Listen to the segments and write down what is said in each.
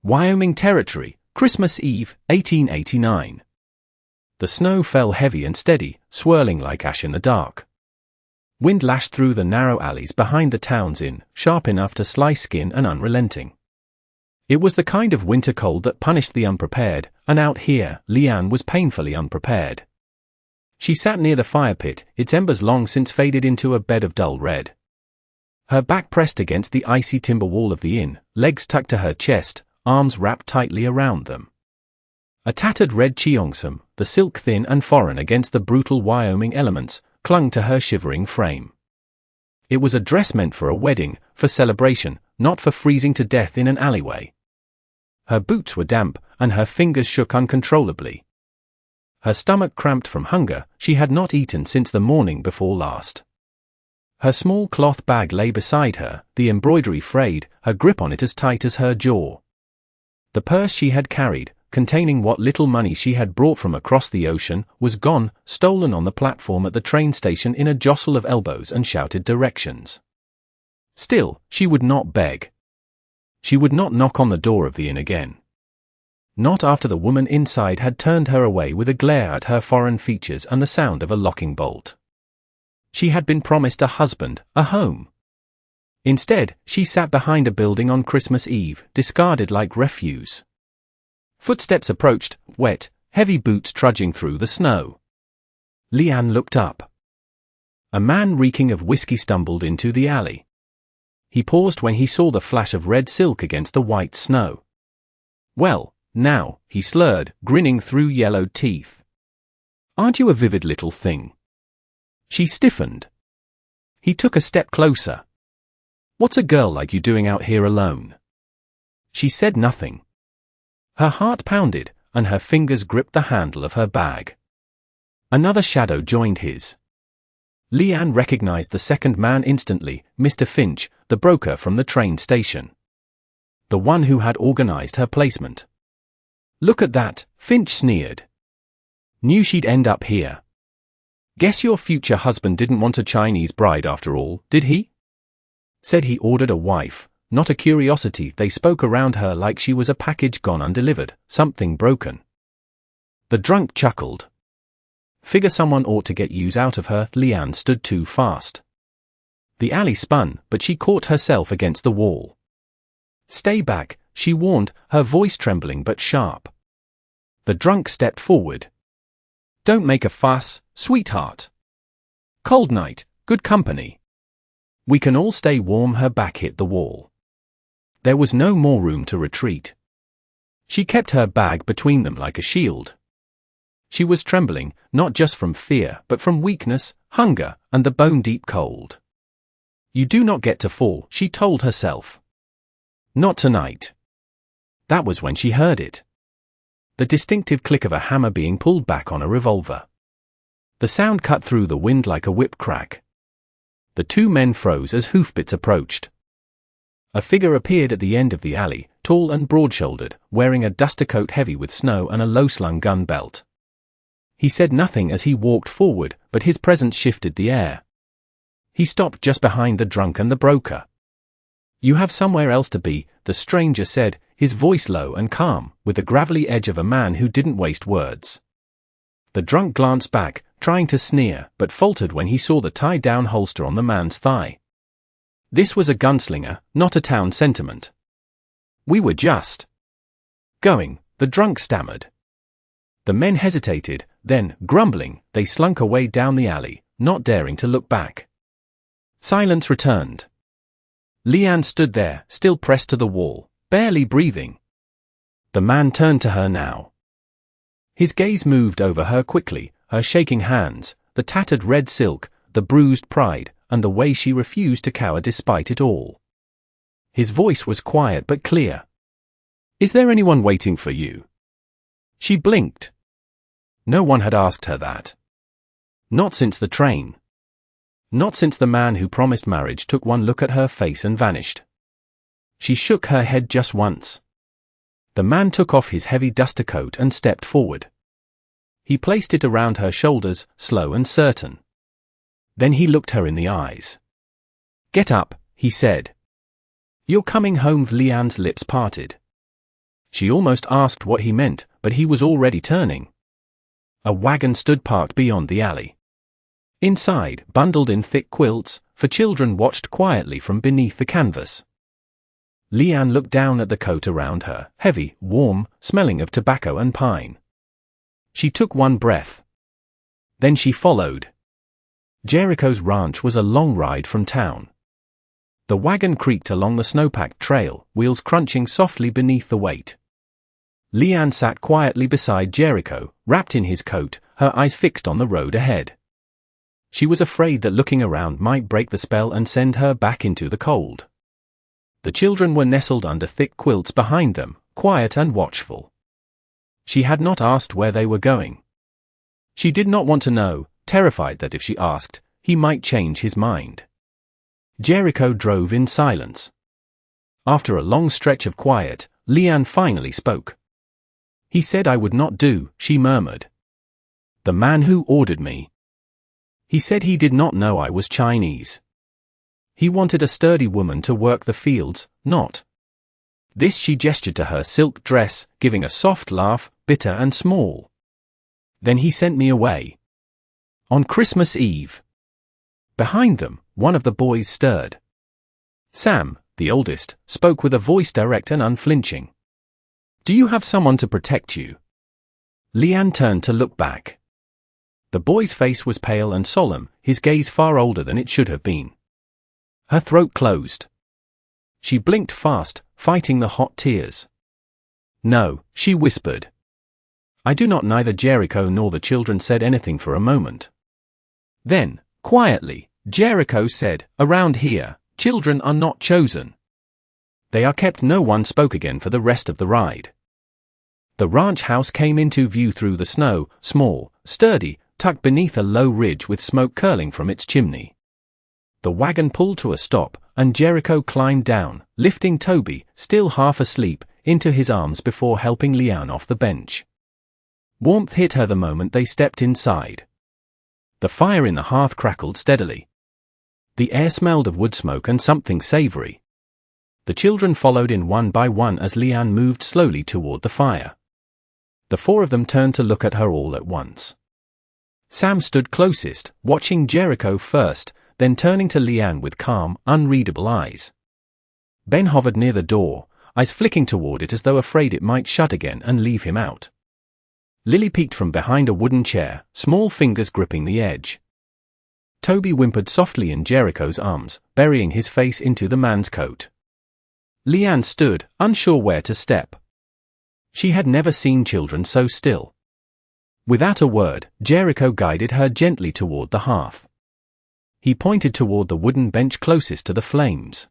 Wyoming Territory, Christmas Eve, 1889. The snow fell heavy and steady, swirling like ash in the dark. Wind lashed through the narrow alleys behind the town's inn, sharp enough to slice skin and unrelenting. It was the kind of winter cold that punished the unprepared, and out here, Leanne was painfully unprepared. She sat near the fire pit, its embers long since faded into a bed of dull red. Her back pressed against the icy timber wall of the inn, legs tucked to her chest, arms wrapped tightly around them. A tattered red cheongsam, the silk thin and foreign against the brutal Wyoming elements, clung to her shivering frame. It was a dress meant for a wedding, for celebration, not for freezing to death in an alleyway. Her boots were damp, and her fingers shook uncontrollably. Her stomach cramped from hunger, she had not eaten since the morning before last. Her small cloth bag lay beside her, the embroidery frayed, her grip on it as tight as her jaw. The purse she had carried, containing what little money she had brought from across the ocean, was gone, stolen on the platform at the train station in a jostle of elbows and shouted directions. Still, she would not beg. She would not knock on the door of the inn again. Not after the woman inside had turned her away with a glare at her foreign features and the sound of a locking bolt. She had been promised a husband, a home. Instead, she sat behind a building on Christmas Eve, discarded like refuse. Footsteps approached, wet, heavy boots trudging through the snow. Leanne looked up. A man reeking of whiskey stumbled into the alley. He paused when he saw the flash of red silk against the white snow. "Well, now," he slurred, grinning through yellowed teeth. "Aren't you a vivid little thing?" She stiffened. He took a step closer. "What's a girl like you doing out here alone?" She said nothing. Her heart pounded, and her fingers gripped the handle of her bag. Another shadow joined his. Leanne recognized the second man instantly, Mr. Finch, the broker from the train station. The one who had organized her placement. "Look at that," Finch sneered. "Knew she'd end up here. Guess your future husband didn't want a Chinese bride after all, did he?" Said he ordered a wife, not a curiosity. They spoke around her like she was a package gone undelivered, something broken. The drunk chuckled. Figure someone ought to get use out of her. Leanne stood too fast. The alley spun, but she caught herself against the wall. "Stay back," she warned, her voice trembling but sharp. The drunk stepped forward. "Don't make a fuss, sweetheart. Cold night, good company. We can all stay warm." Her back hit the wall. There was no more room to retreat. She kept her bag between them like a shield. She was trembling, not just from fear, but from weakness, hunger, and the bone-deep cold. "You do not get to fall," she told herself. "Not tonight." That was when she heard it. The distinctive click of a hammer being pulled back on a revolver. The sound cut through the wind like a whip crack. The two men froze as hoofbeats approached. A figure appeared at the end of the alley, tall and broad-shouldered, wearing a duster coat heavy with snow and a low-slung gun belt. He said nothing as he walked forward, but his presence shifted the air. He stopped just behind the drunk and the broker. "You have somewhere else to be," the stranger said, his voice low and calm, with the gravelly edge of a man who didn't waste words. The drunk glanced back, trying to sneer, but faltered when he saw the tied-down holster on the man's thigh. This was a gunslinger, not a town sentiment. "We were just going," the drunk stammered. The men hesitated, then, grumbling, they slunk away down the alley, not daring to look back. Silence returned. Leanne stood there, still pressed to the wall, barely breathing. The man turned to her now. His gaze moved over her quickly, her shaking hands, the tattered red silk, the bruised pride, and the way she refused to cower despite it all. His voice was quiet but clear. "Is there anyone waiting for you?" She blinked. No one had asked her that. Not since the train. Not since the man who promised marriage took one look at her face and vanished. She shook her head just once. The man took off his heavy duster coat and stepped forward. He placed it around her shoulders, slow and certain. Then he looked her in the eyes. "Get up," he said. "You're coming home." Leanne's lips parted. She almost asked what he meant, but he was already turning. A wagon stood parked beyond the alley. Inside, bundled in thick quilts, 4 children watched quietly from beneath the canvas. Leanne looked down at the coat around her, heavy, warm, smelling of tobacco and pine. She took one breath. Then she followed. Jericho's ranch was a long ride from town. The wagon creaked along the snow-packed trail, wheels crunching softly beneath the weight. Leanne sat quietly beside Jericho, wrapped in his coat, her eyes fixed on the road ahead. She was afraid that looking around might break the spell and send her back into the cold. The children were nestled under thick quilts behind them, quiet and watchful. She had not asked where they were going. She did not want to know, terrified that if she asked, he might change his mind. Jericho drove in silence. After a long stretch of quiet, Leanne finally spoke. "He said I would not do," she murmured. "The man who ordered me. He said he did not know I was Chinese. He wanted a sturdy woman to work the fields, not." This she gestured to her silk dress, giving a soft laugh, bitter and small. "Then he sent me away. On Christmas Eve." Behind them, one of the boys stirred. Sam, the oldest, spoke with a voice direct and unflinching. "Do you have someone to protect you?" Leanne turned to look back. The boy's face was pale and solemn, his gaze far older than it should have been. Her throat closed. She blinked fast, fighting the hot tears. "No," she whispered. "I do not." Neither Jericho nor the children said anything for a moment. Then, quietly, Jericho said, "Around here, children are not chosen. They are kept." No one spoke again for the rest of the ride. The ranch house came into view through the snow, small, sturdy, tucked beneath a low ridge with smoke curling from its chimney. The wagon pulled to a stop, and Jericho climbed down, lifting Toby, still half asleep, into his arms before helping Leanne off the bench. Warmth hit her the moment they stepped inside. The fire in the hearth crackled steadily. The air smelled of wood smoke and something savory. The children followed in one by one as Leanne moved slowly toward the fire. The 4 of them turned to look at her all at once. Sam stood closest, watching Jericho first, then turning to Leanne with calm, unreadable eyes. Ben hovered near the door, eyes flicking toward it as though afraid it might shut again and leave him out. Lily peeked from behind a wooden chair, small fingers gripping the edge. Toby whimpered softly in Jericho's arms, burying his face into the man's coat. Leanne stood, unsure where to step. She had never seen children so still. Without a word, Jericho guided her gently toward the hearth. He pointed toward the wooden bench closest to the flames.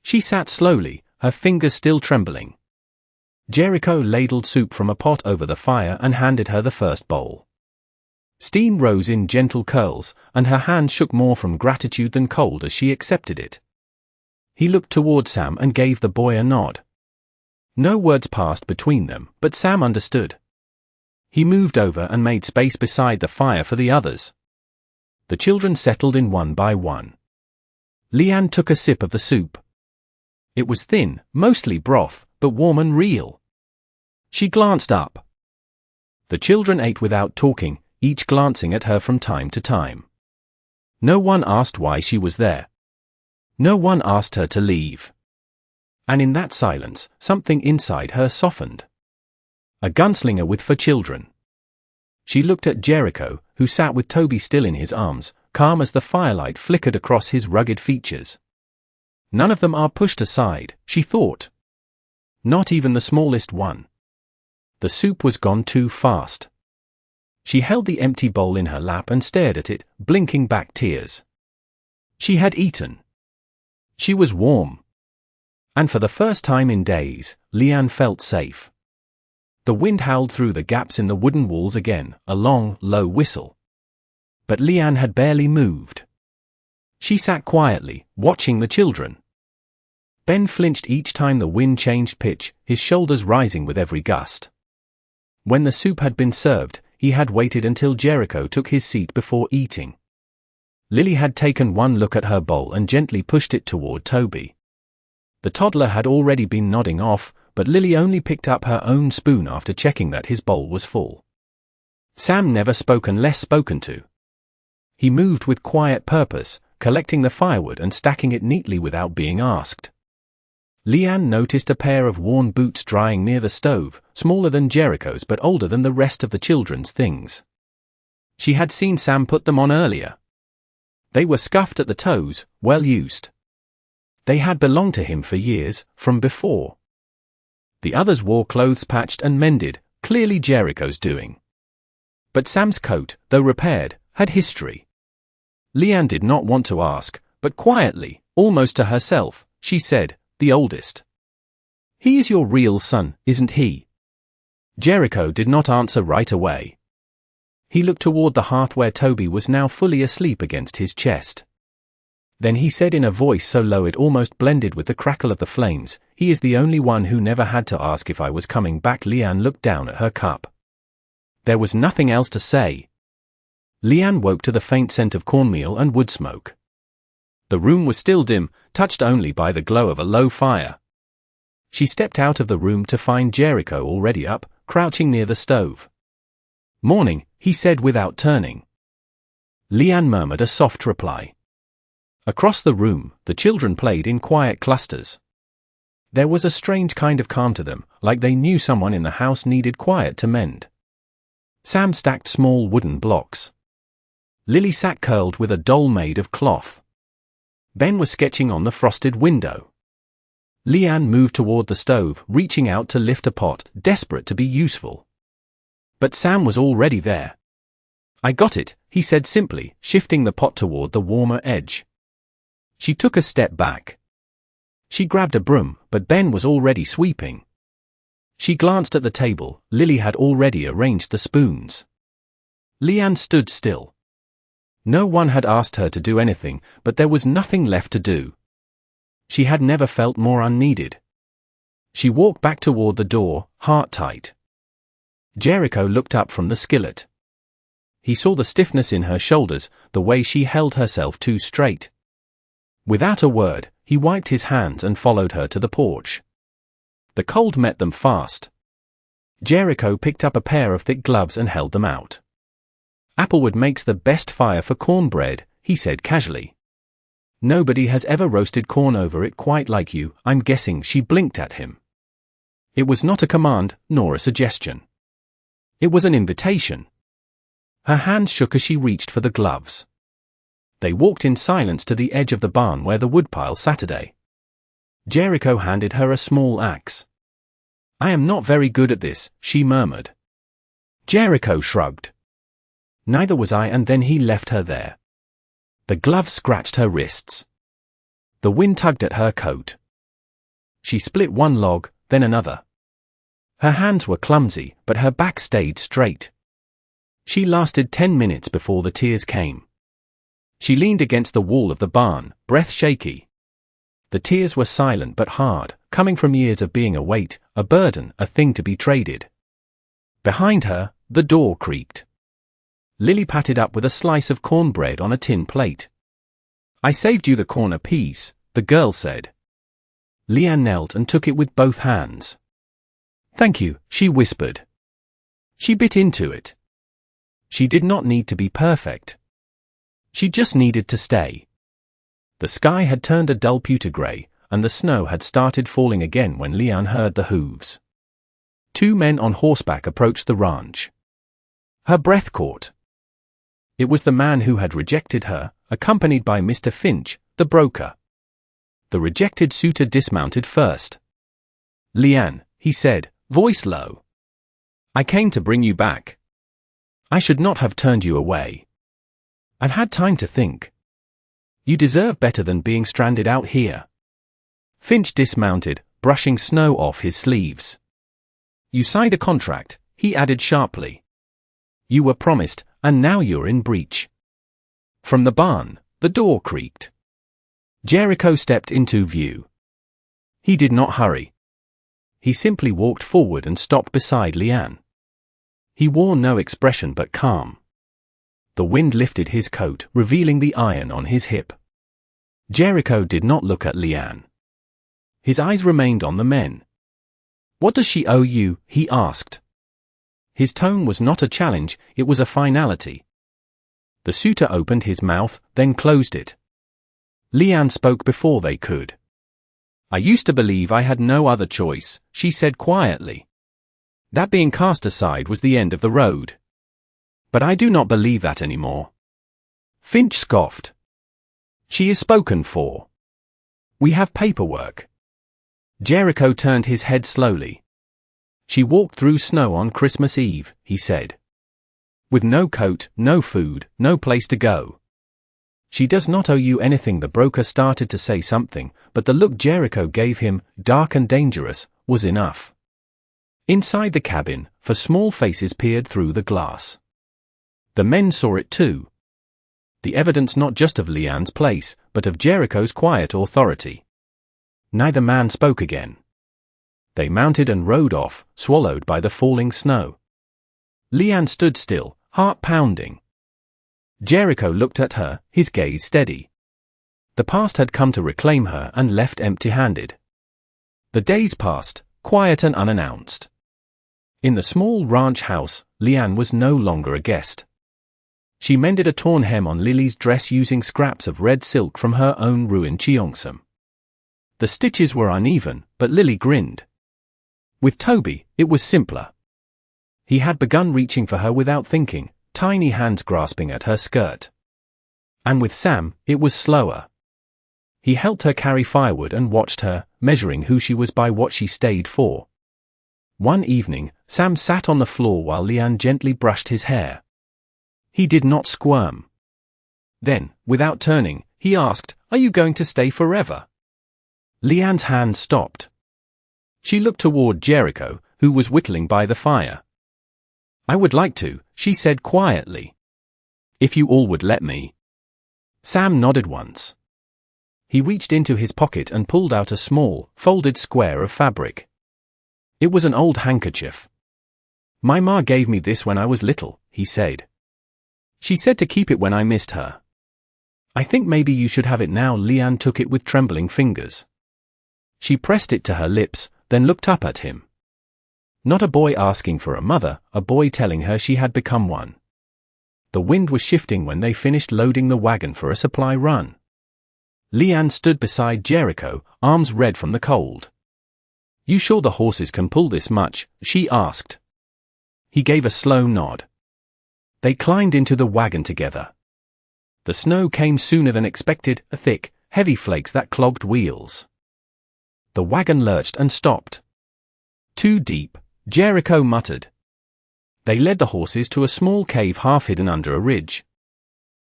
She sat slowly, her fingers still trembling. Jericho ladled soup from a pot over the fire and handed her the first bowl. Steam rose in gentle curls, and her hand shook more from gratitude than cold as she accepted it. He looked toward Sam and gave the boy a nod. No words passed between them, but Sam understood. He moved over and made space beside the fire for the others. The children settled in one by one. Leanne took a sip of the soup. It was thin, mostly broth, but warm and real. She glanced up. The children ate without talking, each glancing at her from time to time. No one asked why she was there. No one asked her to leave. And in that silence, something inside her softened. A gunslinger with 4 children. She looked at Jericho, who sat with Toby still in his arms, calm as the firelight flickered across his rugged features. None of them are pushed aside, she thought. Not even the smallest one. The soup was gone too fast. She held the empty bowl in her lap and stared at it, blinking back tears. She had eaten. She was warm. And for the first time in days, Leanne felt safe. The wind howled through the gaps in the wooden walls again, a long, low whistle. But Leanne had barely moved. She sat quietly, watching the children. Ben flinched each time the wind changed pitch, his shoulders rising with every gust. When the soup had been served, he had waited until Jericho took his seat before eating. Lily had taken one look at her bowl and gently pushed it toward Toby. The toddler had already been nodding off, but Lily only picked up her own spoon after checking that his bowl was full. Sam never spoke unless spoken to. He moved with quiet purpose, collecting the firewood and stacking it neatly without being asked. Leanne noticed a pair of worn boots drying near the stove, smaller than Jericho's but older than the rest of the children's things. She had seen Sam put them on earlier. They were scuffed at the toes, well used. They had belonged to him for years, from before. The others wore clothes patched and mended, clearly Jericho's doing. But Sam's coat, though repaired, had history. Leanne did not want to ask, but quietly, almost to herself, she said, "The oldest. He is your real son, isn't he?" Jericho did not answer right away. He looked toward the hearth where Toby was now fully asleep against his chest. Then he said in a voice so low it almost blended with the crackle of the flames, "He is the only one who never had to ask if I was coming back." Leanne looked down at her cup. There was nothing else to say. Leanne woke to the faint scent of cornmeal and wood smoke. The room was still dim, touched only by the glow of a low fire. She stepped out of the room to find Jericho already up, crouching near the stove. "Morning," he said without turning. Leanne murmured a soft reply. Across the room, the children played in quiet clusters. There was a strange kind of calm to them, like they knew someone in the house needed quiet to mend. Sam stacked small wooden blocks. Lily sat curled with a doll made of cloth. Ben was sketching on the frosted window. Leanne moved toward the stove, reaching out to lift a pot, desperate to be useful. But Sam was already there. "I got it," he said simply, shifting the pot toward the warmer edge. She took a step back. She grabbed a broom, but Ben was already sweeping. She glanced at the table. Lily had already arranged the spoons. Leanne stood still. No one had asked her to do anything, but there was nothing left to do. She had never felt more unneeded. She walked back toward the door, heart tight. Jericho looked up from the skillet. He saw the stiffness in her shoulders, the way she held herself too straight. Without a word, he wiped his hands and followed her to the porch. The cold met them fast. Jericho picked up a pair of thick gloves and held them out. "Applewood makes the best fire for cornbread," he said casually. "Nobody has ever roasted corn over it quite like you." I'm guessing she blinked at him. It was not a command, nor a suggestion. It was an invitation. Her hands shook as she reached for the gloves. They walked in silence to the edge of the barn where the woodpile Saturday. Jericho handed her a small axe. "I am not very good at this," she murmured. Jericho shrugged. "Neither was I," and then he left her there. The gloves scratched her wrists. The wind tugged at her coat. She split one log, then another. Her hands were clumsy, but her back stayed straight. She lasted 10 minutes before the tears came. She leaned against the wall of the barn, breath shaky. The tears were silent but hard, coming from years of being a weight, a burden, a thing to be traded. Behind her, the door creaked. Lily patted up with a slice of cornbread on a tin plate. "I saved you the corner piece," the girl said. Leanne knelt and took it with both hands. "Thank you," she whispered. She bit into it. She did not need to be perfect. She just needed to stay. The sky had turned a dull pewter grey, and the snow had started falling again when Leanne heard the hooves. 2 men on horseback approached the ranch. Her breath caught. It was the man who had rejected her, accompanied by Mr. Finch, the broker. The rejected suitor dismounted first. "Leanne," he said, voice low. "I came to bring you back. I should not have turned you away. I've had time to think. You deserve better than being stranded out here." Finch dismounted, brushing snow off his sleeves. "You signed a contract," he added sharply. "You were promised, and now you're in breach." From the barn, the door creaked. Jericho stepped into view. He did not hurry. He simply walked forward and stopped beside Leanne. He wore no expression but calm. The wind lifted his coat, revealing the iron on his hip. Jericho did not look at Leanne. His eyes remained on the men. "What does she owe you?" he asked. His tone was not a challenge, it was a finality. The suitor opened his mouth, then closed it. Leanne spoke before they could. "I used to believe I had no other choice," she said quietly. "That being cast aside was the end of the road. But I do not believe that anymore." Finch scoffed. "She is spoken for. We have paperwork." Jericho turned his head slowly. "She walked through snow on Christmas Eve," he said. "With no coat, no food, no place to go. She does not owe you anything." The broker started to say something, but the look Jericho gave him, dark and dangerous, was enough. Inside the cabin, four small faces peered through the glass. The men saw it too. The evidence not just of Leanne's place, but of Jericho's quiet authority. Neither man spoke again. They mounted and rode off, swallowed by the falling snow. Leanne stood still, heart pounding. Jericho looked at her, his gaze steady. The past had come to reclaim her and left empty-handed. The days passed, quiet and unannounced. In the small ranch house, Leanne was no longer a guest. She mended a torn hem on Lily's dress using scraps of red silk from her own ruined cheongsam. The stitches were uneven, but Lily grinned. With Toby, it was simpler. He had begun reaching for her without thinking, tiny hands grasping at her skirt. And with Sam, it was slower. He helped her carry firewood and watched her, measuring who she was by what she stayed for. One evening, Sam sat on the floor while Leanne gently brushed his hair. He did not squirm. Then, without turning, he asked, "Are you going to stay forever?" Leanne's hand stopped. She looked toward Jericho, who was whittling by the fire. "I would like to," she said quietly. "If you all would let me." Sam nodded once. He reached into his pocket and pulled out a small, folded square of fabric. It was an old handkerchief. "My ma gave me this when I was little," he said. "She said to keep it when I missed her. I think maybe you should have it now." Leanne took it with trembling fingers. She pressed it to her lips, then looked up at him. Not a boy asking for a mother, a boy telling her she had become one. The wind was shifting when they finished loading the wagon for a supply run. Leanne stood beside Jericho, arms red from the cold. "You sure the horses can pull this much?" she asked. He gave a slow nod. They climbed into the wagon together. The snow came sooner than expected, thick, heavy flakes that clogged wheels. The wagon lurched and stopped. "Too deep," Jericho muttered. They led the horses to a small cave half hidden under a ridge.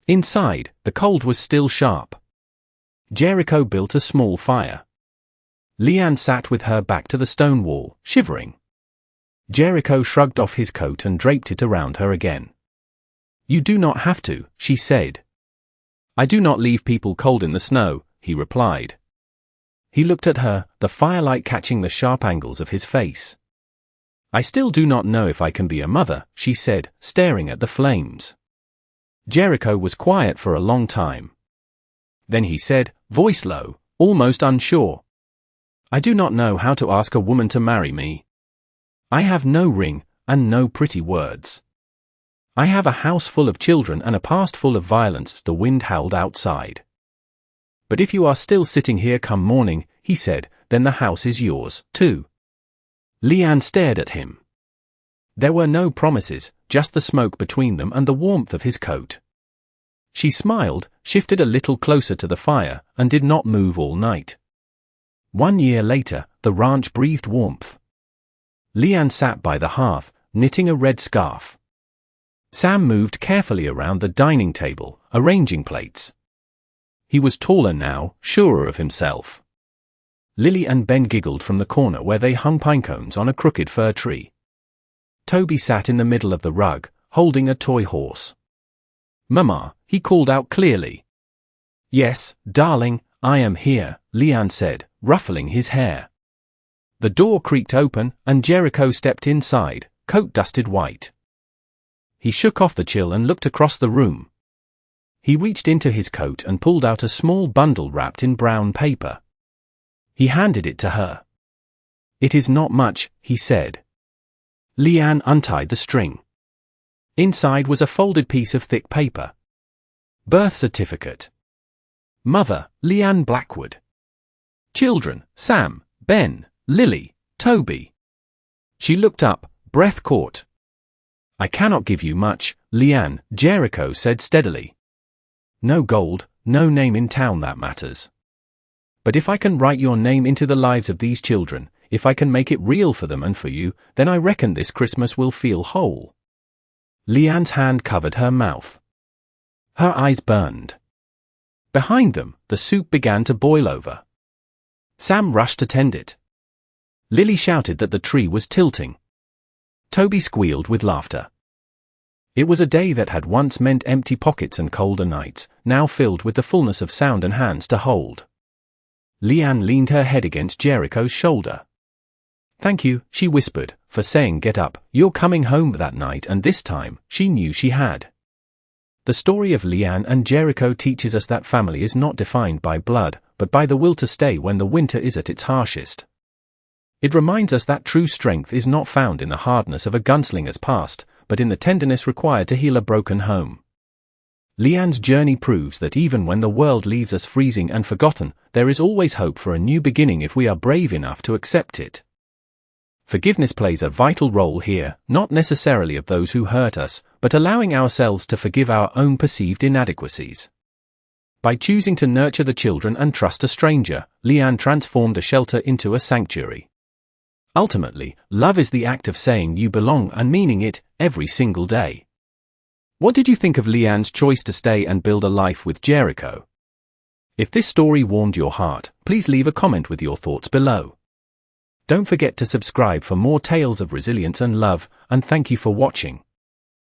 Inside, the cold was still sharp. Jericho built a small fire. Leanne sat with her back to the stone wall, shivering. Jericho shrugged off his coat and draped it around her again. "You do not have to," she said. "I do not leave people cold in the snow," he replied. He looked at her, the firelight catching the sharp angles of his face. "I still do not know if I can be a mother," she said, staring at the flames. Jericho was quiet for a long time. Then he said, voice low, almost unsure, "I do not know how to ask a woman to marry me. I have no ring, and no pretty words. I have a house full of children and a past full of violence." The wind howled outside. "But if you are still sitting here come morning," he said, "then the house is yours, too." Leanne stared at him. There were no promises, just the smoke between them and the warmth of his coat. She smiled, shifted a little closer to the fire, and did not move all night. 1 year later, the ranch breathed warmth. Leanne sat by the hearth, knitting a red scarf. Sam moved carefully around the dining table, arranging plates. He was taller now, surer of himself. Lily and Ben giggled from the corner where they hung pine cones on a crooked fir tree. Toby sat in the middle of the rug, holding a toy horse. "Mama," he called out clearly. "Yes, darling, I am here," Leanne said, ruffling his hair. The door creaked open, and Jericho stepped inside, coat dusted white. He shook off the chill and looked across the room. He reached into his coat and pulled out a small bundle wrapped in brown paper. He handed it to her. "It is not much," he said. Leanne untied the string. Inside was a folded piece of thick paper. Birth certificate. Mother, Leanne Blackwood. Children, Sam, Ben, Lily, Toby. She looked up, breath caught. "I cannot give you much, Leanne," Jericho said steadily. "No gold, no name in town that matters. But if I can write your name into the lives of these children, if I can make it real for them and for you, then I reckon this Christmas will feel whole." Leanne's hand covered her mouth. Her eyes burned. Behind them, the soup began to boil over. Sam rushed to tend it. Lily shouted that the tree was tilting. Toby squealed with laughter. It was a day that had once meant empty pockets and colder nights, now filled with the fullness of sound and hands to hold. Leanne leaned her head against Jericho's shoulder. "Thank you," she whispered, "for saying get up, you're coming home that night," and this time, she knew she had. The story of Leanne and Jericho teaches us that family is not defined by blood, but by the will to stay when the winter is at its harshest. It reminds us that true strength is not found in the hardness of a gunslinger's past, but in the tenderness required to heal a broken home. Leanne's journey proves that even when the world leaves us freezing and forgotten, there is always hope for a new beginning if we are brave enough to accept it. Forgiveness plays a vital role here, not necessarily of those who hurt us, but allowing ourselves to forgive our own perceived inadequacies. By choosing to nurture the children and trust a stranger, Leanne transformed a shelter into a sanctuary. Ultimately, love is the act of saying you belong and meaning it, every single day. What did you think of Leanne's choice to stay and build a life with Jericho? If this story warmed your heart, please leave a comment with your thoughts below. Don't forget to subscribe for more tales of resilience and love, and thank you for watching.